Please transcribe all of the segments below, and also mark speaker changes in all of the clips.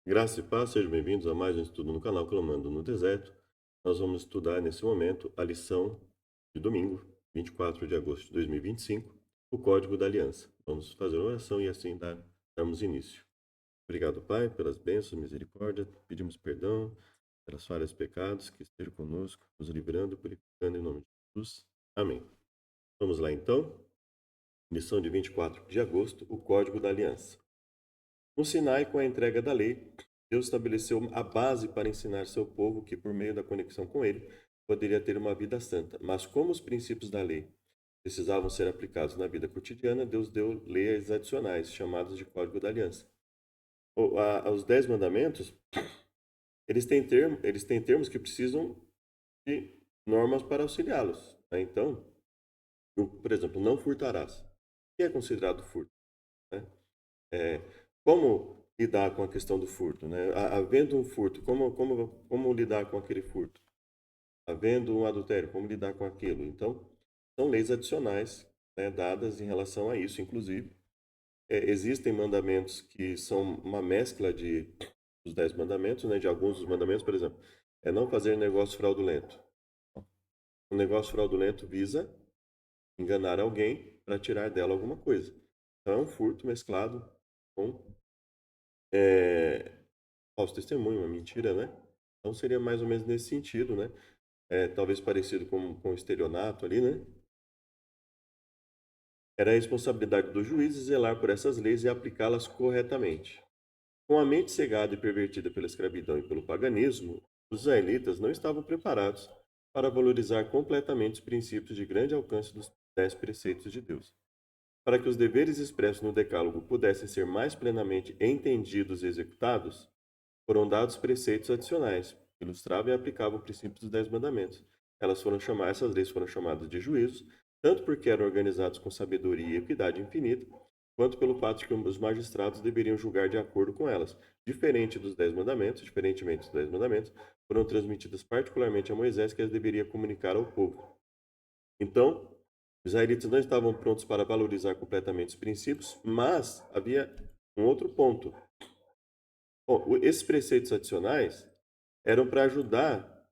Speaker 1: Graça e paz, sejam bem-vindos a mais um estudo no canal Clamando no Deserto. Nós vamos estudar nesse momento a lição de domingo, 24 de agosto de 2025, o Código da Aliança. Vamos fazer uma oração e assim darmos início. Obrigado, Pai, pelas bênçãos, misericórdia. Pedimos perdão pelas falhas e pecados que estejam conosco, nos livrando, purificando em nome de Jesus. Amém. Vamos lá então. Lição de 24 de agosto, o Código da Aliança. No Sinai, com a entrega da lei, Deus estabeleceu a base para ensinar seu povo que, por meio da conexão com ele, poderia ter uma vida santa. Mas como os princípios da lei precisavam ser aplicados na vida cotidiana, Deus deu leis adicionais, chamadas de Código da Aliança. Os 10 mandamentos, eles têm termos que precisam de normas para auxiliá-los, né? Então, por exemplo, não furtarás. O que é considerado furto, né? É, como lidar com a questão do furto, né? Havendo um furto, como lidar com aquele furto? Havendo um adultério, como lidar com aquilo? Então, são leis adicionais, né, dadas em relação a isso. Inclusive, existem mandamentos que são uma mescla dos 10 mandamentos, né, de alguns dos mandamentos, por exemplo, é não fazer negócio fraudulento. O negócio fraudulento visa enganar alguém para tirar dela alguma coisa. Então, é um furto mesclado com falso testemunho, uma mentira, né? Então seria mais ou menos nesse sentido, né? Talvez parecido com o estelionato ali, né? Era a responsabilidade dos juízes zelar por essas leis e aplicá-las corretamente. Com a mente cegada e pervertida pela escravidão e pelo paganismo, os israelitas não estavam preparados para valorizar completamente os princípios de grande alcance dos 10 preceitos de Deus. Para que os deveres expressos no Decálogo pudessem ser mais plenamente entendidos e executados, foram dados preceitos adicionais, que ilustravam e aplicavam o princípio dos 10 mandamentos. Essas leis foram chamadas de juízos, tanto porque eram organizados com sabedoria e equidade infinita, quanto pelo fato de que os magistrados deveriam julgar de acordo com elas. Diferentemente dos 10 mandamentos, foram transmitidas particularmente a Moisés, que as deveria comunicar ao povo. Então, os israelitas não estavam prontos para valorizar completamente os princípios, mas havia um outro ponto. Bom, esses preceitos adicionais eram para ajudar,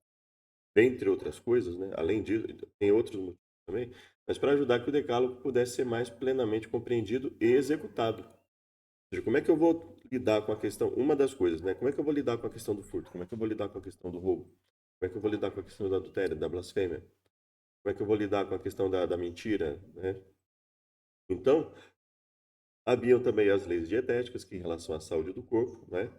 Speaker 1: dentre outras coisas, né? Além disso, tem outros motivos também, mas para ajudar que o decálogo pudesse ser mais plenamente compreendido e executado. Ou seja, como é que eu vou lidar com a questão, uma das coisas, né? Como é que eu vou lidar com a questão do furto? Como é que eu vou lidar com a questão do roubo? Como é que eu vou lidar com a questão do adultério, da blasfêmia? Como é que eu vou lidar com a questão da mentira, né? Então, haviam também as leis dietéticas, que em relação à saúde do corpo, né?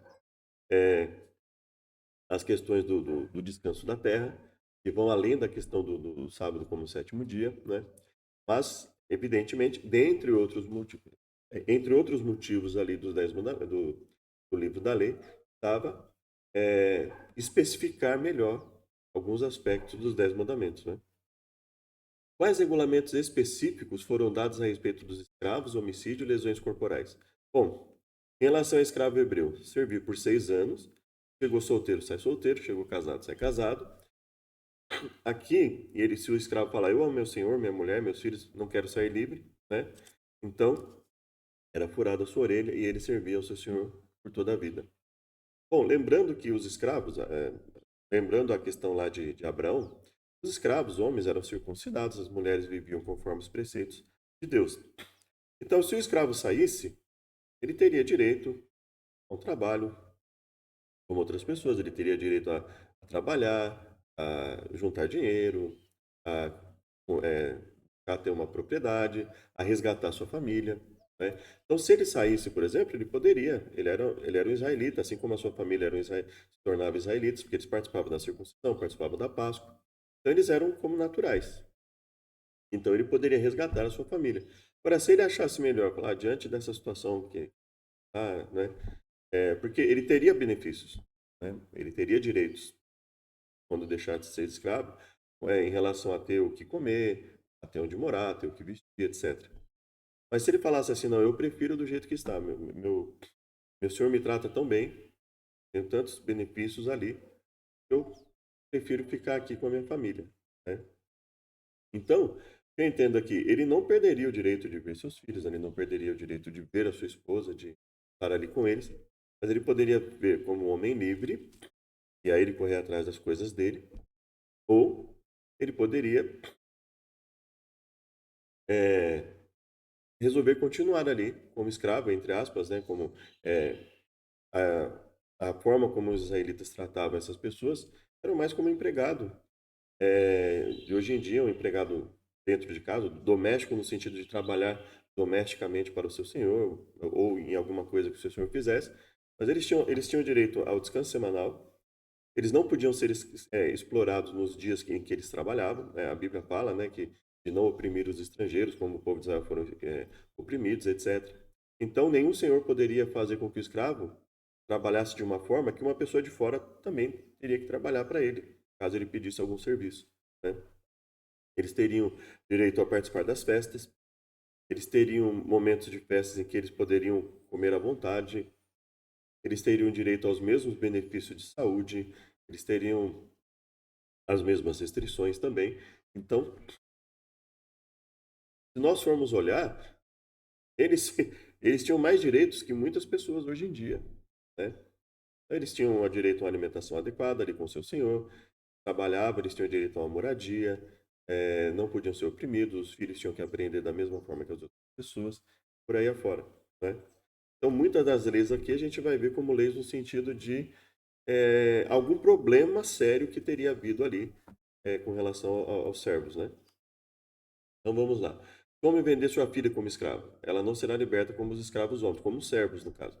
Speaker 1: As questões do descanso da terra, que vão além da questão do sábado como sétimo dia, né? Mas, evidentemente, entre outros motivos ali dos 10 mandamentos, do livro da lei, estava especificar melhor alguns aspectos dos 10 mandamentos, né? Quais regulamentos específicos foram dados a respeito dos escravos, homicídio e lesões corporais? Bom, em relação ao escravo hebreu, serviu por 6 anos, chegou solteiro, sai solteiro, chegou casado, sai casado. Aqui, se o escravo falar, eu amo meu senhor, minha mulher, meus filhos, não quero sair livre, né? Então, era furada a sua orelha e ele servia ao seu senhor por toda a vida. Bom, lembrando que os escravos, lembrando a questão lá de Abraão, os escravos, homens, eram circuncidados, as mulheres viviam conforme os preceitos de Deus. Então, se o escravo saísse, ele teria direito ao trabalho, como outras pessoas, ele teria direito a trabalhar, a juntar dinheiro, a, é, a ter uma propriedade, a resgatar sua família, né? Então, se ele saísse, por exemplo, ele poderia, ele era um israelita, assim como a sua família se tornava israelitas, porque eles participavam da circuncisão, participavam da Páscoa. Então, eles eram como naturais. Então, ele poderia resgatar a sua família. Agora, se ele achasse melhor, falar, diante dessa situação que, né, porque ele teria benefícios, né? Ele teria direitos quando deixar de ser escravo, em relação a ter o que comer, a ter onde morar, a ter o que vestir, etc. Mas se ele falasse assim, não, eu prefiro do jeito que está, meu senhor me trata tão bem, tenho tantos benefícios ali, eu prefiro ficar aqui com a minha família, né? Então, eu entendo aqui, ele não perderia o direito de ver seus filhos, ele não perderia o direito de ver a sua esposa, de estar ali com eles, mas ele poderia ver como um homem livre, e aí ele correr atrás das coisas dele, ou ele poderia é, resolver continuar ali como escravo, entre aspas, né? Como é, a forma como os israelitas tratavam essas pessoas era mais como empregado. De hoje em dia, um empregado dentro de casa, doméstico no sentido de trabalhar domesticamente para o seu senhor, ou em alguma coisa que o seu senhor fizesse, mas eles tinham direito ao descanso semanal, eles não podiam ser explorados nos dias em que eles trabalhavam. A Bíblia fala, né, que de não oprimir os estrangeiros, como o povo de Israel foram oprimidos, etc. Então, nenhum senhor poderia fazer com que o escravo trabalhasse de uma forma que uma pessoa de fora também teria que trabalhar para ele, caso ele pedisse algum serviço, né? Eles teriam direito a participar das festas, eles teriam momentos de festas em que eles poderiam comer à vontade, eles teriam direito aos mesmos benefícios de saúde, eles teriam as mesmas restrições também. Então, se nós formos olhar, eles, eles tinham mais direitos que muitas pessoas hoje em dia, né? Eles tinham o direito a uma alimentação adequada ali com o seu senhor, trabalhavam, eles tinham direito a uma moradia, não podiam ser oprimidos, os filhos tinham que aprender da mesma forma que as outras pessoas, por aí afora, né? Então, muitas das leis aqui a gente vai ver como leis no sentido de algum problema sério que teria havido ali com relação aos servos, né? Então vamos lá. Como vender sua filha como escrava? Ela não será liberta como os escravos homens, como os servos, no caso.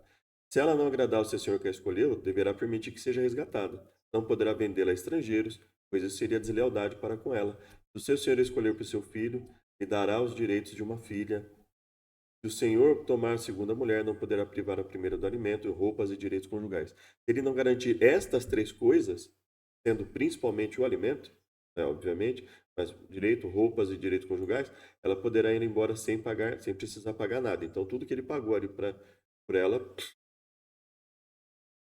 Speaker 1: Se ela não agradar ao seu senhor que a escolheu, deverá permitir que seja resgatada. Não poderá vendê-la a estrangeiros, pois isso seria deslealdade para com ela. Se o seu senhor escolher para o seu filho, lhe dará os direitos de uma filha. Se o senhor tomar a segunda mulher, não poderá privar a primeira do alimento, roupas e direitos conjugais. Se ele não garantir estas três coisas, sendo principalmente o alimento, né, obviamente, mas direito, roupas e direitos conjugais, ela poderá ir embora sem pagar, sem precisar pagar nada. Então, tudo que ele pagou ali por ela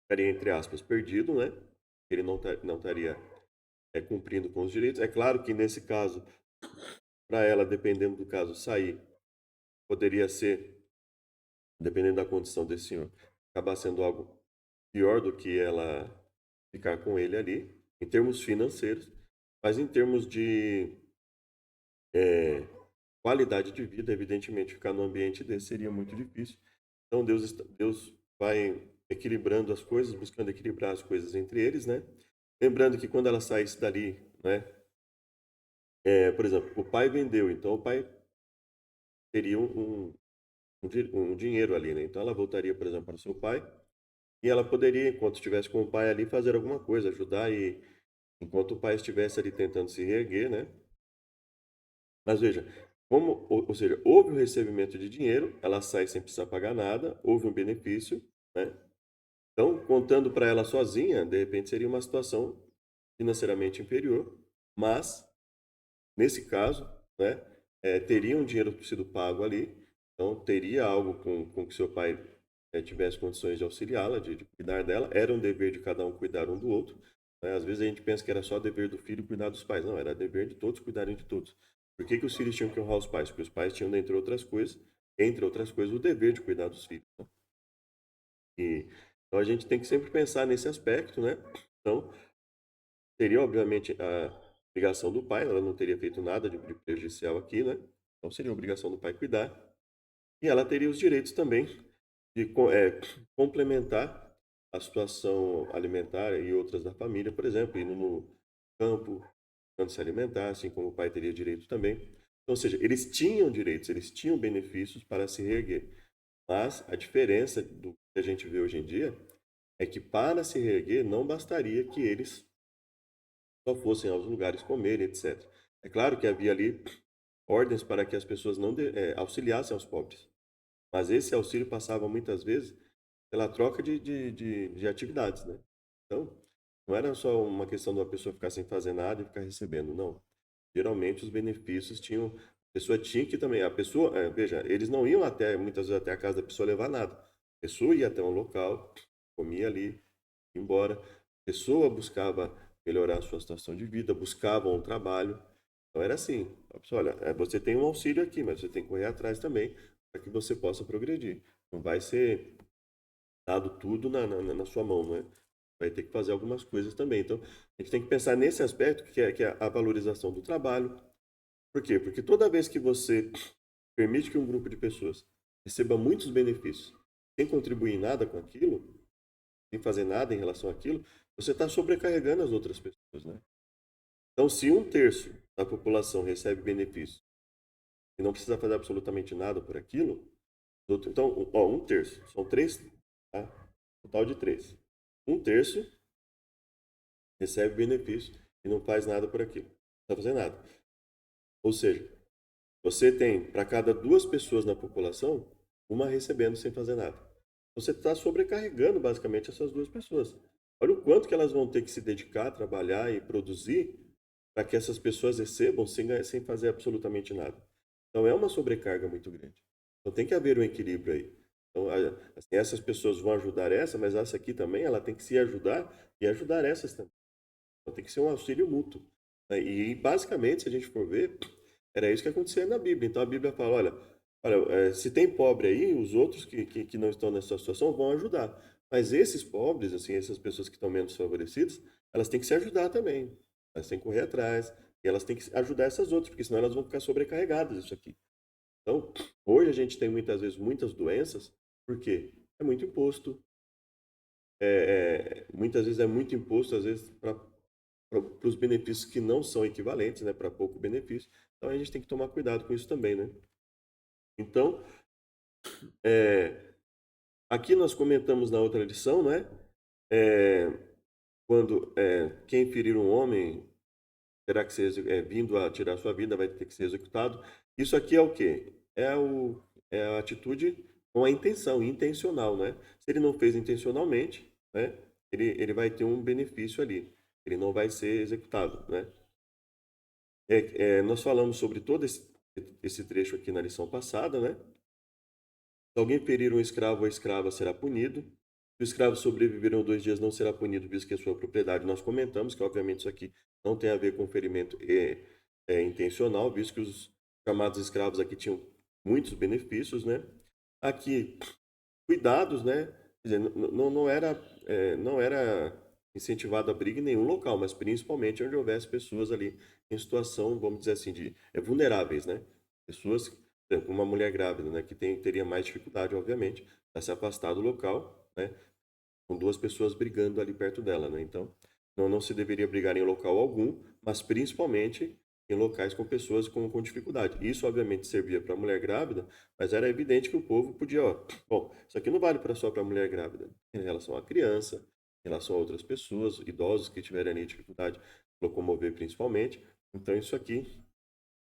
Speaker 1: estaria, entre aspas, perdido, né? Ele não estaria cumprindo com os direitos. É claro que, nesse caso, para ela, dependendo do caso, sair, poderia ser, dependendo da condição desse senhor, acabar sendo algo pior do que ela ficar com ele ali, em termos financeiros, mas em termos de é, qualidade de vida, evidentemente, ficar num ambiente desse seria muito difícil. Então, Deus vai equilibrando as coisas, buscando equilibrar as coisas entre eles, né? Lembrando que quando ela saísse dali, né? Por exemplo, o pai vendeu, então o pai teria um dinheiro ali, né? Então ela voltaria, por exemplo, para o seu pai e ela poderia, enquanto estivesse com o pai ali, fazer alguma coisa, ajudar e enquanto o pai estivesse ali tentando se reerguer, né? Mas veja, ou seja, houve o recebimento de dinheiro, ela sai sem precisar pagar nada, houve um benefício, né? Então, contando para ela sozinha, de repente seria uma situação financeiramente inferior, mas nesse caso, né, teria um dinheiro sido pago ali, então teria algo com que seu pai tivesse condições de auxiliá-la, de cuidar dela. Era um dever de cada um cuidar um do outro, né? Às vezes a gente pensa que era só dever do filho cuidar dos pais. Não, era dever de todos cuidarem de todos. Por que os filhos tinham que honrar os pais? Porque os pais tinham, entre outras coisas, o dever de cuidar dos filhos, né? Então a gente tem que sempre pensar nesse aspecto, né? Então, teria, obviamente, a obrigação do pai, ela não teria feito nada de prejudicial aqui, né? Então seria a obrigação do pai cuidar. E ela teria os direitos também de complementar a situação alimentar e outras da família, por exemplo, indo no campo, quando se alimentar, assim como o pai teria direito também. Então, ou seja, eles tinham direitos, eles tinham benefícios para se reerguer. Mas a diferença do que a gente vê hoje em dia é que para se reerguer não bastaria que eles só fossem aos lugares comer, etc. É claro que havia ali ordens para que as pessoas não auxiliassem aos pobres, mas esse auxílio passava muitas vezes pela troca de atividades, né? Então, não era só uma questão de uma pessoa ficar sem fazer nada e ficar recebendo, não. Geralmente os benefícios tinham, a pessoa tinha que também, a pessoa, veja, eles não iam até, muitas vezes até a casa da pessoa levar nada. A pessoa ia até um local, comia ali, ia embora. A pessoa buscava melhorar a sua situação de vida, buscava um trabalho. Então era assim, a pessoa, olha, você tem um auxílio aqui, mas você tem que correr atrás também para que você possa progredir. Não vai ser dado tudo na sua mão, né? Vai ter que fazer algumas coisas também. Então, a gente tem que pensar nesse aspecto que é a valorização do trabalho. Por quê? Porque toda vez que você permite que um grupo de pessoas receba muitos benefícios sem contribuir em nada com aquilo, sem fazer nada em relação àquilo, você está sobrecarregando as outras pessoas, né? Então, se um terço da população recebe benefícios e não precisa fazer absolutamente nada por aquilo, então, ó, um terço, são três, tá? Total de três. Um terço recebe benefício e não faz nada por aquilo. Não está fazendo nada. Ou seja, você tem, para cada duas pessoas na população, uma recebendo sem fazer nada. Você está sobrecarregando basicamente essas duas pessoas. Olha o quanto que elas vão ter que se dedicar, trabalhar e produzir para que essas pessoas recebam sem fazer absolutamente nada. Então é uma sobrecarga muito grande. Então tem que haver um equilíbrio aí. Então, assim, essas pessoas vão ajudar essa, mas essa aqui também, ela tem que se ajudar e ajudar essas também. Então tem que ser um auxílio mútuo, né? E basicamente, se a gente for ver, era isso que acontecia na Bíblia. Então a Bíblia fala, olha, se tem pobre aí, os outros que não estão nessa situação vão ajudar. Mas esses pobres, assim, essas pessoas que estão menos favorecidas, elas têm que se ajudar também. Elas têm que correr atrás e elas têm que ajudar essas outras, porque senão elas vão ficar sobrecarregadas isso aqui. Então, hoje a gente tem muitas vezes muitas doenças, porque é muito imposto, muitas vezes é muito imposto, às vezes para os benefícios que não são equivalentes, né, para pouco benefício. Então a gente tem que tomar cuidado com isso também, né? Então, é, aqui nós comentamos na outra lição, né? É, quando quem ferir um homem terá que ser vindo a tirar sua vida, vai ter que ser executado. Isso aqui é o quê? É a atitude com a intenção, intencional, né? Se ele não fez intencionalmente, né? Ele vai ter um benefício ali. Ele não vai ser executado, né? Nós falamos sobre todo esse trecho aqui na lição passada, né? Se alguém ferir um escravo ou escrava, será punido. Se o escravo sobreviver a 2 dias, não será punido, visto que é sua propriedade. Nós comentamos que, obviamente, isso aqui não tem a ver com ferimento intencional, visto que os chamados escravos aqui tinham muitos benefícios, né? Aqui, cuidados, né? Quer dizer, não era incentivado a briga em nenhum local, mas principalmente onde houvesse pessoas ali em situação, vamos dizer assim, de vulneráveis, né? Pessoas, por exemplo, uma mulher grávida, né, que teria mais dificuldade, obviamente, para se afastar do local, né? Com duas pessoas brigando ali perto dela, né? Então, não se deveria brigar em local algum, mas principalmente em locais com pessoas com dificuldade. Isso, obviamente, servia para a mulher grávida, mas era evidente que o povo podia, ó, bom, isso aqui não vale só para a mulher grávida, em relação à criança, em relação a outras pessoas, idosos que tiverem ali dificuldade de locomover principalmente. Então, isso aqui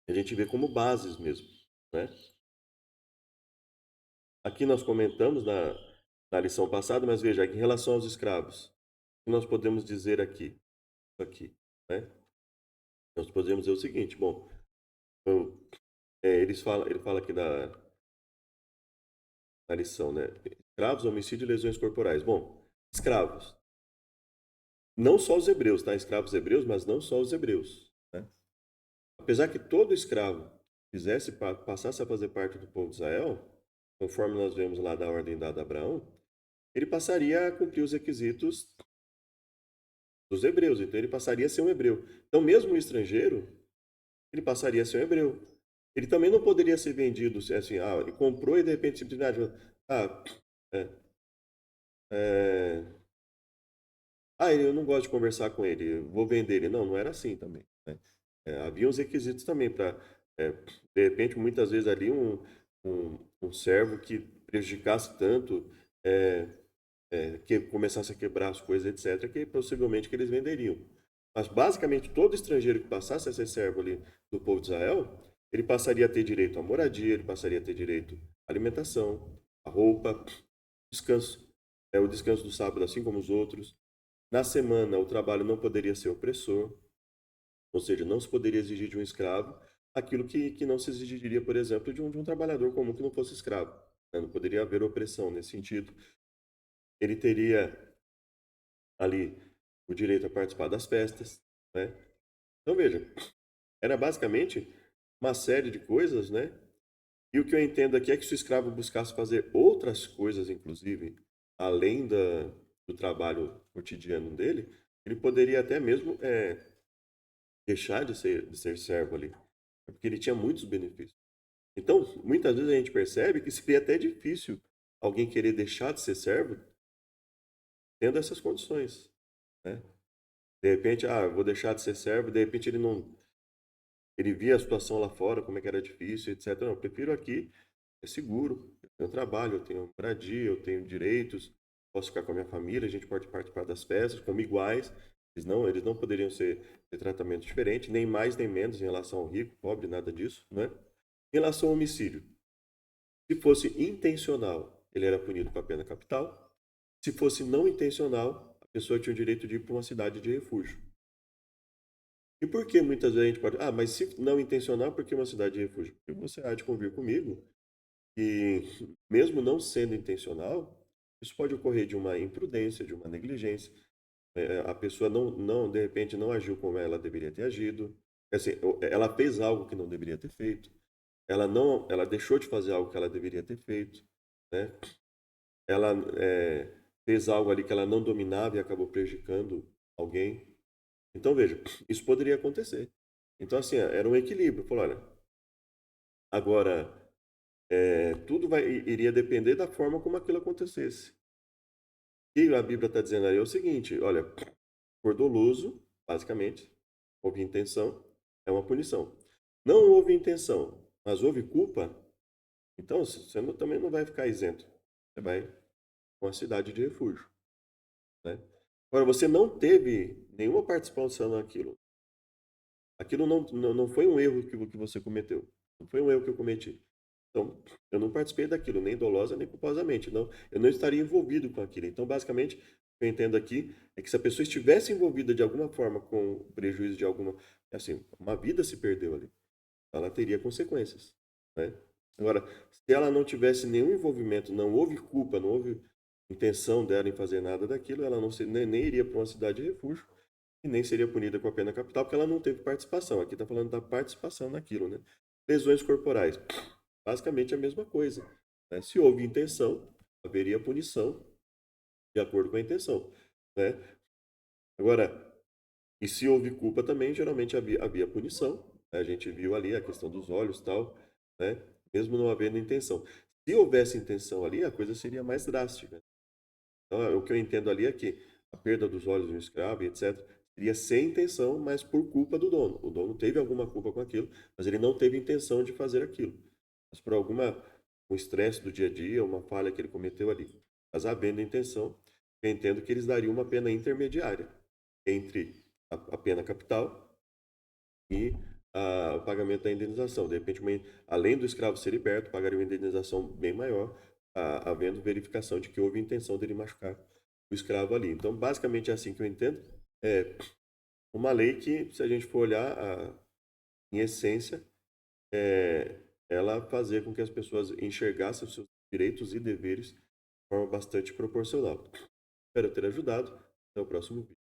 Speaker 1: a gente vê como bases mesmo, né? Aqui nós comentamos na lição passada, mas veja, em relação aos escravos, o que nós podemos dizer aqui, né? Nós podemos dizer o seguinte, bom, então, ele fala aqui na lição, né? Escravos, homicídio e lesões corporais. Bom, escravos, não só os hebreus, tá? Escravos hebreus, mas não só os hebreus, né? Apesar que todo escravo passasse a fazer parte do povo de Israel, conforme nós vemos lá da ordem dada a Abraão, ele passaria a cumprir os requisitos dos hebreus, então ele passaria a ser um hebreu. Então, mesmo o estrangeiro, ele passaria a ser um hebreu. Ele também não poderia ser vendido assim, ele comprou e de repente simplesmente, ah, é, é, eu não gosto de conversar com ele, vou vender ele. Não, não era assim também, né? Havia uns requisitos também para, de repente, muitas vezes ali um servo que prejudicasse tanto, é, que começasse a quebrar as coisas, etc., que possivelmente que eles venderiam. Mas basicamente todo estrangeiro que passasse a ser servo ali do povo de Israel, ele passaria a ter direito à moradia, ele passaria a ter direito à alimentação, à roupa, descanso, o descanso do sábado, assim como os outros. Na semana, o trabalho não poderia ser opressor, ou seja, não se poderia exigir de um escravo aquilo que não se exigiria, por exemplo, de um trabalhador comum que não fosse escravo, né? Não poderia haver opressão nesse sentido. Ele teria ali o direito a participar das festas, né? Então veja, era basicamente uma série de coisas, né? E o que eu entendo aqui é que se o escravo buscasse fazer outras coisas, inclusive, além do trabalho cotidiano dele, ele poderia até mesmo deixar de ser servo ali, porque ele tinha muitos benefícios. Então, muitas vezes a gente percebe que seria até difícil alguém querer deixar de ser servo tendo essas condições, né? De repente, eu vou deixar de ser servo, de repente ele não, ele via a situação lá fora, como é que era difícil, etc. Não, eu prefiro aqui, é seguro, eu tenho trabalho, eu tenho moradia, eu tenho direitos, posso ficar com a minha família, a gente pode participar das festas como iguais. Eles não poderiam ter tratamento diferente, nem mais nem menos em relação ao rico, pobre, nada disso, né? Em relação ao homicídio, se fosse intencional, ele era punido com a pena capital. Se fosse não intencional, a pessoa tinha o direito de ir para uma cidade de refúgio. E por que muitas vezes a gente pode. Mas se não intencional, por que uma cidade de refúgio? Porque você há de convir comigo que, mesmo não sendo intencional, isso pode ocorrer de uma imprudência, de uma negligência. A pessoa não, de repente, não agiu como ela deveria ter agido. Assim, ela fez algo que não deveria ter feito. Ela deixou de fazer algo que ela deveria ter feito, né? Ela fez algo ali que ela não dominava e acabou prejudicando alguém. Então, veja, isso poderia acontecer. Então, assim, era um equilíbrio. Falou, olha, agora, tudo iria depender da forma como aquilo acontecesse. E a Bíblia está dizendo aí é o seguinte, olha, por doloso, basicamente, houve intenção, é uma punição. Não houve intenção, mas houve culpa, então você também não vai ficar isento. Você vai para uma cidade de refúgio, né? Agora, você não teve nenhuma participação naquilo. Aquilo não foi um erro que você cometeu. Não foi um erro que eu cometi. Então, eu não participei daquilo, nem dolosa, nem culposamente. Não, eu não estaria envolvido com aquilo. Então, basicamente, o que eu entendo aqui é que se a pessoa estivesse envolvida de alguma forma com o prejuízo de alguma... Assim, uma vida se perdeu ali. Ela teria consequências, né? Agora, se ela não tivesse nenhum envolvimento, não houve culpa, não houve intenção dela em fazer nada daquilo, ela não nem iria para uma cidade de refúgio e nem seria punida com a pena capital, porque ela não teve participação. Aqui está falando da participação naquilo, né? Lesões corporais. Basicamente a mesma coisa, né? Se houve intenção, haveria punição de acordo com a intenção, né? Agora, e se houve culpa também, geralmente havia punição, né? A gente viu ali a questão dos olhos e tal, né? Mesmo não havendo intenção. Se houvesse intenção ali, a coisa seria mais drástica. Então, o que eu entendo ali é que a perda dos olhos de um escravo, etc., seria sem intenção, mas por culpa do dono. O dono teve alguma culpa com aquilo, mas ele não teve intenção de fazer aquilo. Mas por um estresse do dia a dia, uma falha que ele cometeu ali. Mas havendo intenção, eu entendo que eles dariam uma pena intermediária entre a pena capital e o pagamento da indenização. De repente, além do escravo ser liberto, pagaria uma indenização bem maior, havendo verificação de que houve intenção dele machucar o escravo ali. Então, basicamente é assim que eu entendo. É uma lei que, se a gente for olhar, em essência, ela fazer com que as pessoas enxergassem os seus direitos e deveres de forma bastante proporcional. Espero ter ajudado. Até o próximo vídeo.